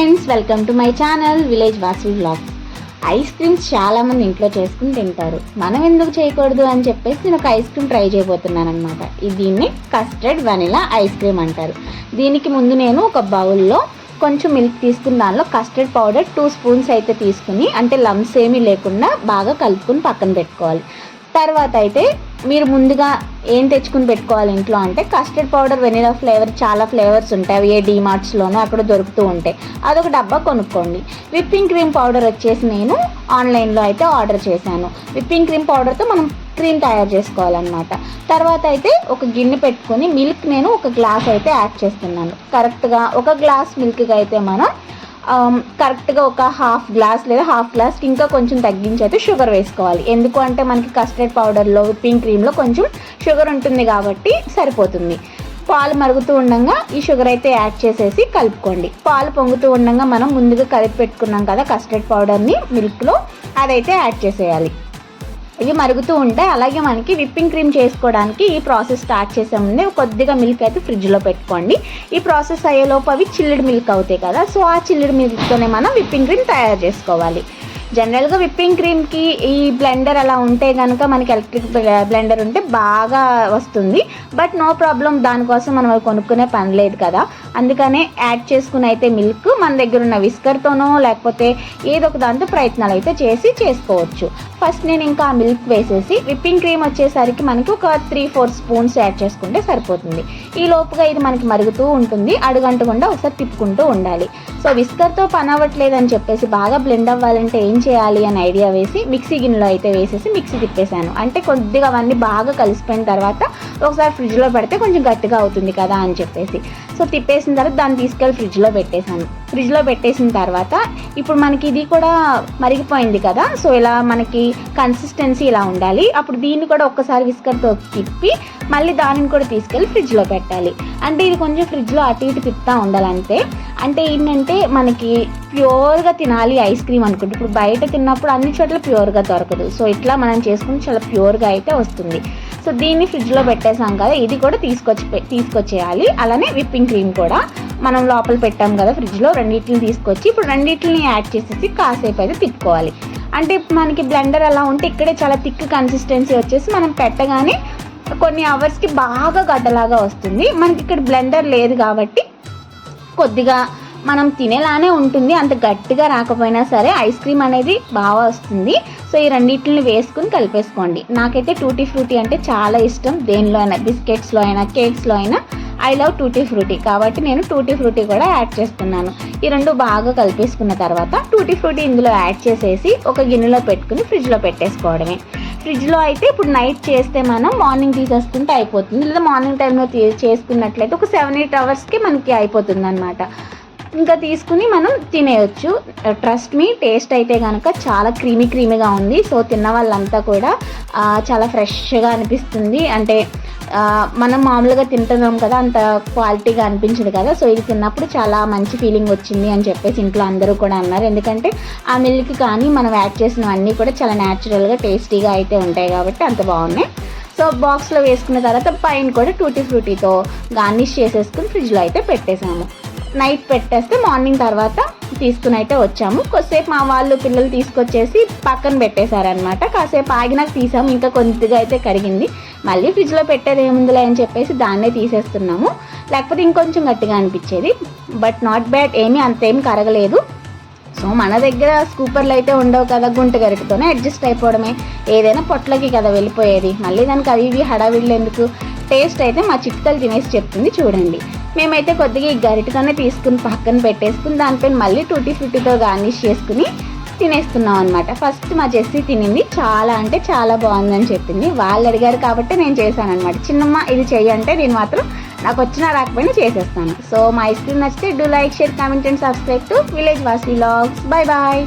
Friends, welcome to my channel village Vasavi vlogs. Ice creams చాలామంది ఇంట్లో చేసుకుని తింటారు. మనం ఎందుకు చేయకూడదు అని చెప్పేసి నేను ఒక ఐస్ క్రీమ్ ట్రై చేయబోతున్నాను అనమాట. దీన్ని కస్టర్డ్ వెనిలా ఐస్ క్రీమ్ అంటారు. దీనికి ముందు నేను ఒక బౌల్లో కొంచెం మిల్క్ తీసుకుని దానిలో కస్టర్డ్ పౌడర్ 2 స్పూన్స్ అయితే తీసుకుని, అంటే లమ్స్ ఏమీ లేకుండా బాగా కలుపుకుని పక్కన పెట్టుకోవాలి. తర్వాత అయితే మీరు ముందుగా ఏం తెచ్చుకుని పెట్టుకోవాలి ఇంట్లో అంటే కస్టర్డ్ పౌడర్, వెనిలా ఫ్లేవర్, చాలా ఫ్లేవర్స్ ఉంటాయి. అవి ఏ డీమార్ట్స్లోనూ అక్కడ దొరుకుతూ ఉంటాయి. అదొక డబ్బా కొనుక్కోండి. విప్పింగ్ క్రీమ్ పౌడర్ వచ్చేసి నేను ఆన్లైన్లో అయితే ఆర్డర్ చేశాను. విప్పింగ్ క్రీమ్ పౌడర్తో మనం క్రీమ్ తయారు చేసుకోవాలన్నమాట. తర్వాత అయితే ఒక గిన్నె పెట్టుకొని మిల్క్ నేను ఒక గ్లాస్ అయితే యాడ్ చేస్తున్నాను. కరెక్ట్గా ఒక గ్లాస్ మిల్క్కి అయితే మనం కరెక్ట్గా ఒక హాఫ్ గ్లాస్ లేదా హాఫ్ గ్లాస్ ఇంకా కొంచెం తగ్గించి అయితే షుగర్ వేసుకోవాలి. ఎందుకు అంటే మనకి కస్టర్డ్ పౌడర్లో, విప్పింగ్ క్రీమ్లో కొంచెం షుగర్ ఉంటుంది కాబట్టి సరిపోతుంది. పాలు మరుగుతూ ఉండగా ఈ షుగర్ అయితే యాడ్ చేసేసి కలుపుకోండి. పాలు పొంగుతూ ఉండగా మనం ముందుగా కలిపి పెట్టుకున్నాం కదా కస్టర్డ్ పౌడర్ని మిల్క్లో, అదైతే యాడ్ చేసేయాలి. ఇవి మరుగుతూ ఉంటాయి. అలాగే మనకి విప్పింగ్ క్రీమ్ చేసుకోవడానికి ఈ ప్రాసెస్ స్టార్ట్ చేసే ముందే కొద్దిగా మిల్క్ అయితే ఫ్రిడ్జ్లో పెట్టుకోండి. ఈ ప్రాసెస్ అయ్యేలోపు అవి చిల్లుడు మిల్క్ అవుతాయి కదా, సో ఆ చిల్లుడు మిల్క్తోనే మనం విప్పింగ్ క్రీమ్ తయారు చేసుకోవాలి. జనరల్గా విప్పింగ్ క్రీమ్కి ఈ బ్లెండర్ అలా ఉంటే కనుక మనకి ఎలక్ట్రిక్ బ్లెండర్ ఉంటే బాగా వస్తుంది. బట్ నో ప్రాబ్లం, దానికోసం మనం అవి కొనుక్కునే పని లేదు కదా. అందుకనే యాడ్ చేసుకుని అయితే మిల్క్ మన దగ్గర ఉన్న విస్కర్తోనో లేకపోతే ఏదో ఒక దాంతో ప్రయత్నాలు అయితే చేసుకోవచ్చు. ఫస్ట్ నేను ఇంకా ఆ మిల్క్ వేసేసి విప్పింగ్ క్రీమ్ వచ్చేసరికి మనకి ఒక 3-4 స్పూన్స్ యాడ్ చేసుకుంటే సరిపోతుంది. ఈ లోపుగా ఇది మనకి మరుగుతూ ఉంటుంది. అడుగంటకుండా ఒకసారి తిప్పుకుంటూ ఉండాలి. సో విస్కర్తో పని అవ్వట్లేదు అని చెప్పేసి బాగా బ్లెండ్ అవ్వాలంటే ఏం చేయాలి అని ఐడియా వేసి మిక్సీ గిన్నెలో అయితే వేసేసి మిక్సీ తిప్పేశాను. అంటే కొద్దిగా అవన్నీ బాగా కలిసిపోయిన తర్వాత ఒకసారి ఫ్రిడ్జ్లో పెడితే కొంచెం గట్టిగా అవుతుంది కదా అని చెప్పేసి సో తిప్పేసిన తర్వాత దాన్ని తీసుకెళ్ళి ఫ్రిడ్జ్లో పెట్టేశాను. ఫ్రిడ్జ్లో పెట్టేసిన తర్వాత ఇప్పుడు మనకి ఇది కూడా మరిగిపోయింది కదా, సో ఇలా మనకి కన్సిస్టెన్సీ ఇలా ఉండాలి. అప్పుడు దీన్ని కూడా ఒక్కసారి విస్కర్తో తిప్పి మళ్ళీ దానిని కూడా తీసుకెళ్ళి ఫ్రిడ్జ్లో పెట్టాలి. అంటే ఇది కొంచెం ఫ్రిడ్జ్లో అటు ఇటు తిప్పుతూ ఉండాలంటే. అంటే ఏంటంటే మనకి ప్యూర్గా తినాలి ఐస్ క్రీమ్ అనుకుంటే, ఇప్పుడు బయట తిన్నప్పుడు అన్ని చోట్ల ప్యూర్గా దొరకదు. సో ఇట్లా మనం చేసుకుని చాలా ప్యూర్గా అయితే వస్తుంది. సో దీన్ని ఫ్రిడ్జ్లో పెట్టేసాం కదా, ఇది కూడా తీసుకొచ్చేయాలి. అలానే విప్పింగ్ క్రీమ్ కూడా మనం లోపల పెట్టాం కదా ఫ్రిడ్జ్లో, రెండింటిని తీసుకొచ్చి ఇప్పుడు రెండింటిని యాడ్ చేసేసి కాసేపు అయితే తిప్పుకోవాలి. అంటే మనకి బ్లెండర్ అలా ఉంటే ఇక్కడే చాలా థిక్ కన్సిస్టెన్సీ వచ్చేసి మనం పెట్టగానే కొన్ని అవర్స్కి బాగా గడ్డలాగా వస్తుంది. మనకి ఇక్కడ బ్లెండర్ లేదు కాబట్టి కొద్దిగా మనం తినేలానే ఉంటుంది. అంత గట్టిగా రాకపోయినా సరే ఐస్ క్రీమ్ అనేది బాగా వస్తుంది. సో ఈ రెండింటిని వేసుకుని కలిపేసుకోండి. నాకైతే టూటీ ఫ్రూటీ అంటే చాలా ఇష్టం. దేనిలో అయినా, బిస్కెట్స్లో అయినా, కేక్స్లో అయినా ఐ లవ్ టూటీ ఫ్రూటీ కాబట్టి నేను టూటీ ఫ్రూటీ కూడా యాడ్ చేస్తున్నాను. ఈ రెండు బాగా కలిపేసుకున్న తర్వాత టూటీ ఫ్రూటీ ఇందులో యాడ్ చేసేసి ఒక గిన్నెలో పెట్టుకుని ఫ్రిడ్జ్లో పెట్టేసుకోవడమే. ఫ్రిడ్జ్లో అయితే ఇప్పుడు నైట్ చేస్తే మనం మార్నింగ్ తీసేసుకుంటే అయిపోతుంది. లేదా మార్నింగ్ టైంలో చేసుకున్నట్లయితే ఒక 7-8 అవర్స్కి మనకి అయిపోతుంది అనమాట. ఇంకా తీసుకుని మనం తినేయచ్చు. ట్రస్ట్ మీ, టేస్ట్ అయితే కనుక చాలా క్రీమీగా ఉంది. సో తిన్న వాళ్ళంతా కూడా చాలా ఫ్రెష్గా అనిపిస్తుంది. అంటే మనం మామూలుగా తింటున్నాం కదా, అంత క్వాలిటీగా అనిపించదు కదా. సో ఇది తిన్నప్పుడు చాలా మంచి ఫీలింగ్ వచ్చింది అని చెప్పేసి ఇంట్లో అందరూ కూడా అన్నారు. ఎందుకంటే ఆ మిల్క్ కానీ మనం యాడ్ చేసినవన్నీ కూడా చాలా న్యాచురల్గా టేస్టీగా అయితే ఉంటాయి కాబట్టి అంత బాగున్నాయి. సో బాక్స్లో వేసుకున్న తర్వాత పైన కూడా టూటీ ఫ్రూటీతో గార్నిష్ చేసేసుకుని ఫ్రిడ్జ్లో అయితే పెట్టేసాము. నైట్ పెట్టేస్తే మార్నింగ్ తర్వాత తీసుకుని అయితే వచ్చాము. కొద్దిసేపు మా వాళ్ళు పిల్లలు తీసుకొచ్చేసి పక్కన పెట్టేశారనమాట. కాసేపు ఆగినాక తీసాము. ఇంకా కొద్దిగా అయితే కరిగింది. మళ్ళీ ఫ్రిడ్జ్లో పెట్టేది ఏముందిలే అని చెప్పేసి దాన్నే తీసేస్తున్నాము. లేకపోతే ఇంకొంచెం గట్టిగా అనిపించేది. బట్ నాట్ బ్యాడ్, అంతేమి కరగలేదు. సో మన దగ్గర స్కూపర్లు అయితే ఉండవు కదా, గుంట గరిటతోనే అడ్జస్ట్ అయిపోవడమే. ఏదైనా పొట్లకి కదా వెళ్ళిపోయేది. మళ్ళీ దానికి అవి ఇవి హడావిళ్ళు ఎందుకు. టేస్ట్ అయితే మా చిట్కలు తినేసి చెప్తుంది చూడండి. మేమైతే కొద్దిగా ఈ గరిటతోనే తీసుకుని పక్కన పెట్టేసుకుని దానిపైన మళ్ళీ టూటీ ఫ్రూటీతో గార్నిష్ చేసుకుని తినేస్తున్నాం అనమాట. ఫస్ట్ మా జెస్సీ తినింది, చాలా అంటే చాలా బాగుందని చెప్పింది. వాళ్ళు అడిగారు కాబట్టి నేను చేశాను అనమాట. చిన్నమ్మ ఇది చెయ్యంటే నేను మాత్రం నాకు వచ్చినా రాకపోయినా చేసేస్తాను. సో మా ఐస్ క్రీమ్ నచ్చితే do like, share, comment and subscribe to village Vasavi vlogs. Bye bye.